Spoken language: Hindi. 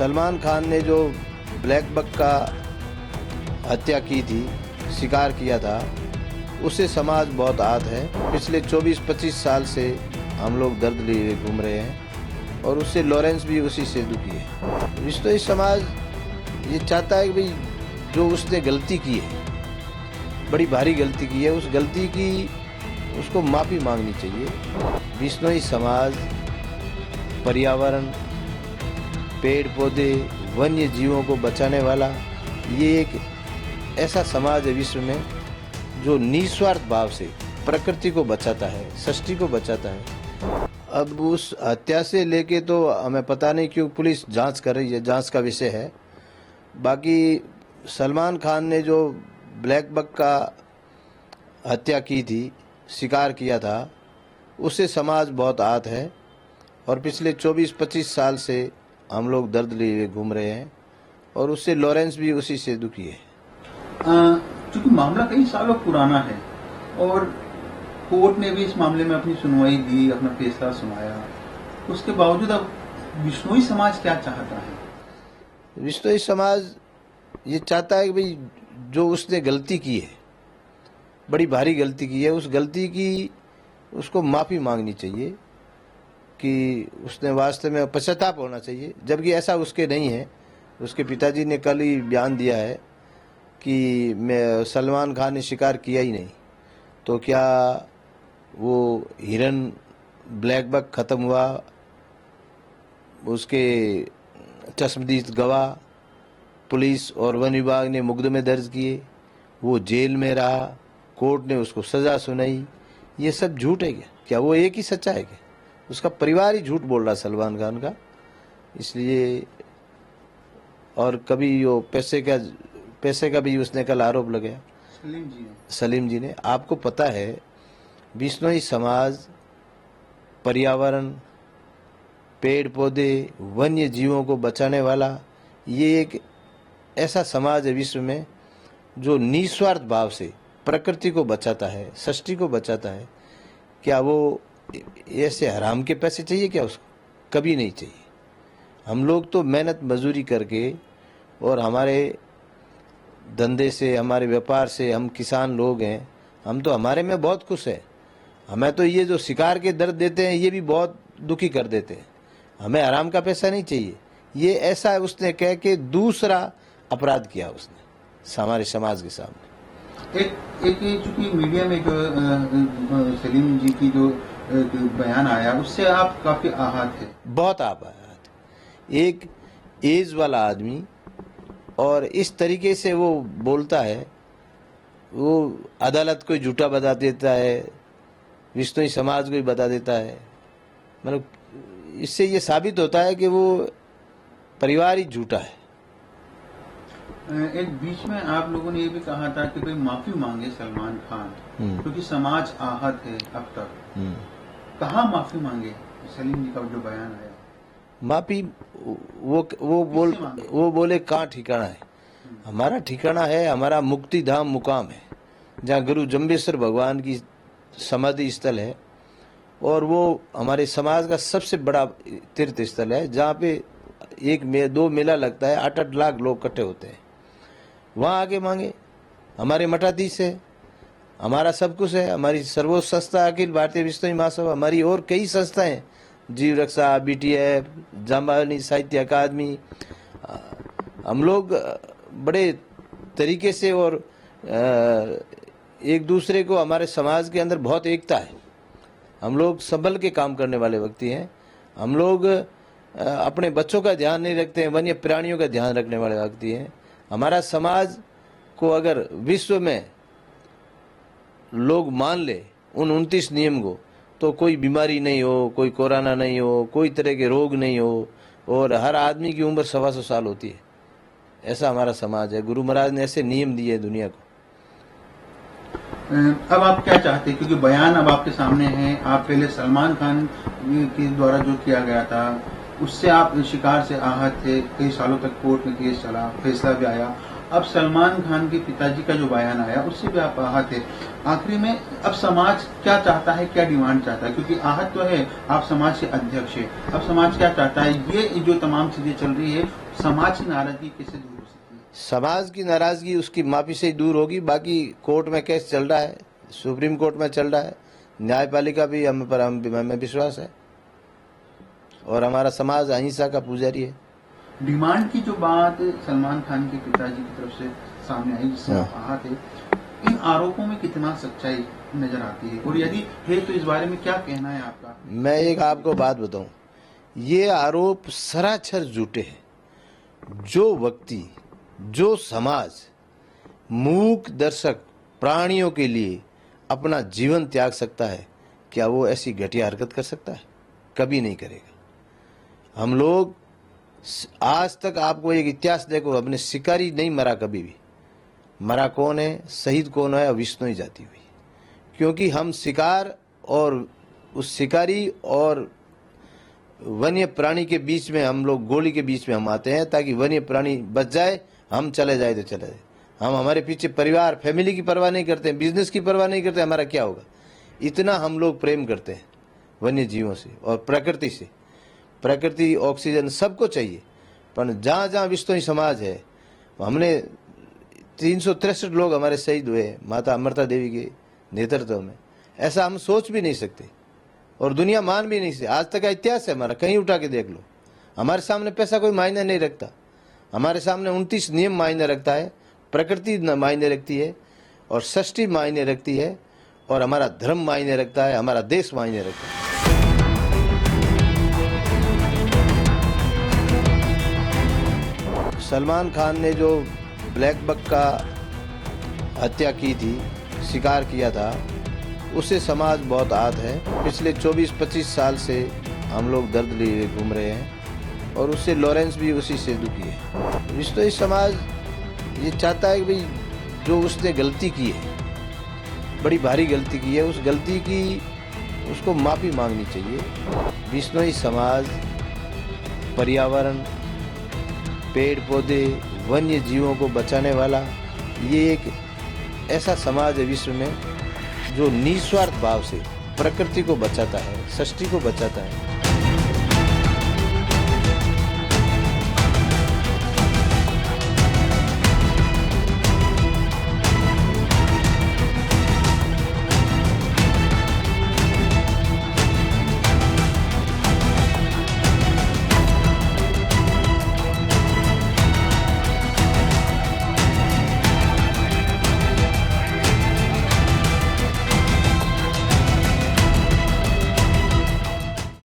सलमान खान ने जो ब्लैक बक का हत्या की थी, शिकार किया था, उससे समाज बहुत आहत है। पिछले 24-25 साल से हम लोग दर्द लिए घूम रहे हैं और उससे लॉरेंस भी उसी से दुखी है। विश्व समाज ये चाहता है कि भाई जो उसने गलती की है, बड़ी भारी गलती की है, उस गलती की उसको माफ़ी मांगनी चाहिए। विश्नोई समाज पर्यावरण, पेड़ पौधे, वन्य जीवों को बचाने वाला ये एक ऐसा समाज है विश्व में जो निस्वार्थ भाव से प्रकृति को बचाता है, सृष्टि को बचाता है। अब उस हत्या से लेके तो हमें पता नहीं क्यों पुलिस जांच कर रही है, जांच का विषय है। बाकी सलमान खान ने जो ब्लैक बक का हत्या की थी, शिकार किया था, उससे समाज बहुत आहत है और पिछले 24-25 साल से हम लोग दर्द लिए घूम रहे हैं और उससे लॉरेंस भी उसी से दुखी है। क्योंकि मामला कई सालों पुराना है और कोर्ट ने भी इस मामले में अपनी सुनवाई दी, अपना फैसला सुनाया, उसके बावजूद अब विश्नोई समाज क्या चाहता है? विश्नोई समाज ये चाहता है कि भाई जो उसने गलती की है, बड़ी भारी गलती की है, उस गलती की उसको माफ़ी मांगनी चाहिए कि उसने वास्तव में पश्चाताप होना चाहिए, जबकि ऐसा उसके नहीं है। उसके पिताजी ने कल ही बयान दिया है कि मैं सलमान खान ने शिकार किया ही नहीं। तो क्या वो हिरन ब्लैक बक ख़त्म हुआ, उसके चश्मदीद गवाह पुलिस और वन विभाग ने मुकदमे दर्ज किए, वो जेल में रहा, कोर्ट ने उसको सज़ा सुनाई, ये सब झूठ है क्या? क्या वो एक ही सच्चा है क्या? उसका परिवार ही झूठ बोल रहा है सलमान खान का। इसलिए और कभी वो पैसे का भी उसने कल आरोप लगाया सलीम जी ने। आपको पता है विश्नोई समाज पर्यावरण, पेड़ पौधे, वन्य जीवों को बचाने वाला ये एक ऐसा समाज है विश्व में जो निस्वार्थ भाव से प्रकृति को बचाता है, सृष्टि को बचाता है। क्या वो ऐसे हराम के पैसे चाहिए क्या उसको? कभी नहीं चाहिए। हम लोग तो मेहनत मजदूरी करके और हमारे धंधे से, हमारे व्यापार से, हम किसान लोग हैं, हम तो हमारे में बहुत खुश हैं। हमें तो ये जो शिकार के दर्द देते हैं ये भी बहुत दुखी कर देते हैं। हमें हराम का पैसा नहीं चाहिए। ये ऐसा उसने कह के दूसरा अपराध किया उसने हमारे समाज के सामने। एक चूंकि मीडिया में जो सलीम जी की जो बयान आया उससे आप काफी आहत है। बहुत आहत। एक एज वाला आदमी और इस तरीके से वो बोलता है, वो अदालत को झूठा बता देता है, विश्नोई समाज को ही बता देता है। मतलब इससे ये साबित होता है कि वो परिवार ही झूठा है। एक बीच में आप लोगों ने ये भी कहा था कि भाई माफी मांगे सलमान खान, क्योंकि समाज आहत है अब तक। कहाँ माफी मांगे? सलीम जी का जो बयान आया, माफी वो बोले कहाँ ठिकाना है? हमारा ठिकाना है, हमारा मुक्ति धाम मुकाम है, जहाँ गुरु जम्बेश्वर भगवान की समाधि स्थल है और वो हमारे समाज का सबसे बड़ा तीर्थ स्थल है, जहाँ पे दो मेला लगता है, 8-8 लाख लोग इकट्ठे होते हैं। वहाँ आगे मांगे। हमारे मठाधीश है, हमारा सब कुछ है, हमारी सर्वोच्च संस्था अखिल भारतीय विश्नोई महासभा, हमारी और कई संस्थाएं, जीव रक्षा, BTF, जाम्बानी साहित्य अकादमी। हम लोग बड़े तरीके से और एक दूसरे को, हमारे समाज के अंदर बहुत एकता है। हम लोग संभल के काम करने वाले व्यक्ति हैं। हम लोग अपने बच्चों का ध्यान नहीं रखते हैं, वन्य प्राणियों का ध्यान रखने वाले व्यक्ति हैं। हमारा समाज को अगर विश्व में लोग मान ले उन 29 नियम को, तो कोई बीमारी नहीं हो, कोई कोरोना नहीं हो, कोई तरह के रोग नहीं हो और हर आदमी की उम्र 125 साल होती है। ऐसा हमारा समाज है। गुरु महाराज ने ऐसे नियम दिए दुनिया को। अब आप क्या चाहते हैं? क्योंकि बयान अब आपके सामने है। आप पहले सलमान खान के द्वारा जो किया गया था उससे आप शिकार से आहत थे, कई सालों तक कोर्ट में केस चला, फैसला भी आया। अब सलमान खान के पिताजी का जो बयान आया उससे भी आप आहत है। आखिरी में अब समाज क्या चाहता है, क्या डिमांड चाहता है, क्योंकि आहत तो है, आप समाज के अध्यक्ष है, अब समाज क्या चाहता है, ये जो तमाम चीजें चल रही है, समाज की नाराजगी कैसे दूर हो सकती है? समाज की नाराजगी उसकी माफी से ही दूर होगी। बाकी कोर्ट में केस चल रहा है, सुप्रीम कोर्ट में चल रहा है, न्यायपालिका भी हमें विश्वास है और हमारा समाज अहिंसा का पुजारी है। डिमांड की जो बात सलमान खान के पिताजी की तरफ से सामने आई, जिससे आप आहत है, इन आरोपों में कितना सच्चाई नजर आती है, और यदि है तो इस बारे में क्या कहना है आपका? मैं एक आपको बात बताऊं, ये आरोप सरासर झूठे हैं। जो व्यक्ति, जो समाज मूक दर्शक प्राणियों के लिए अपना जीवन त्याग सकता है, क्या वो ऐसी घटिया हरकत कर सकता है? कभी नहीं करेगा। हम लोग आज तक, आपको एक इतिहास देखो, अपने शिकारी नहीं मरा कभी भी। मरा कौन है, शहीद कौन है? विष्णु जाति हुई। क्योंकि हम शिकार और उस शिकारी और वन्य प्राणी के बीच में, हम लोग गोली के बीच में हम आते हैं, ताकि वन्य प्राणी बच जाए, हम चले जाए तो चले जाए। हम हमारे पीछे परिवार, फैमिली की परवाह नहीं करते, बिजनेस की परवाह नहीं करते, हमारा क्या होगा। इतना हम लोग प्रेम करते हैं वन्य जीवों से और प्रकृति से। प्रकृति, ऑक्सीजन सबको चाहिए, पर जहाँ जहाँ विश्नोई समाज है, हमने 363 लोग हमारे शहीद हुए माता अमृता देवी के नेतृत्व में। ऐसा हम सोच भी नहीं सकते और दुनिया मान भी नहीं सकती। आज तक का इतिहास है हमारा, कहीं उठा के देख लो। हमारे सामने पैसा कोई मायने नहीं रखता। हमारे सामने 29 नियम मायने रखता है, प्रकृति मायने रखती है और सृष्टि मायने रखती है, और हमारा धर्म मायने रखता है, हमारा देश मायने रखता है। सलमान खान ने जो ब्लैक बक का हत्या की थी, शिकार किया था, उससे समाज बहुत आहत है। पिछले 24-25 साल से हम लोग दर्द लिए घूम रहे हैं और उससे लॉरेंस भी उसी से दुखी है। विश्नोई समाज ये चाहता है कि भाई जो उसने गलती की है, बड़ी भारी गलती की है, उस गलती की उसको माफ़ी मांगनी चाहिए। विश्नोई समाज पर्यावरण, पेड़ पौधे, वन्य जीवों को बचाने वाला ये एक ऐसा समाज है विश्व में जो निस्वार्थ भाव से प्रकृति को बचाता है, सृष्टि को बचाता है।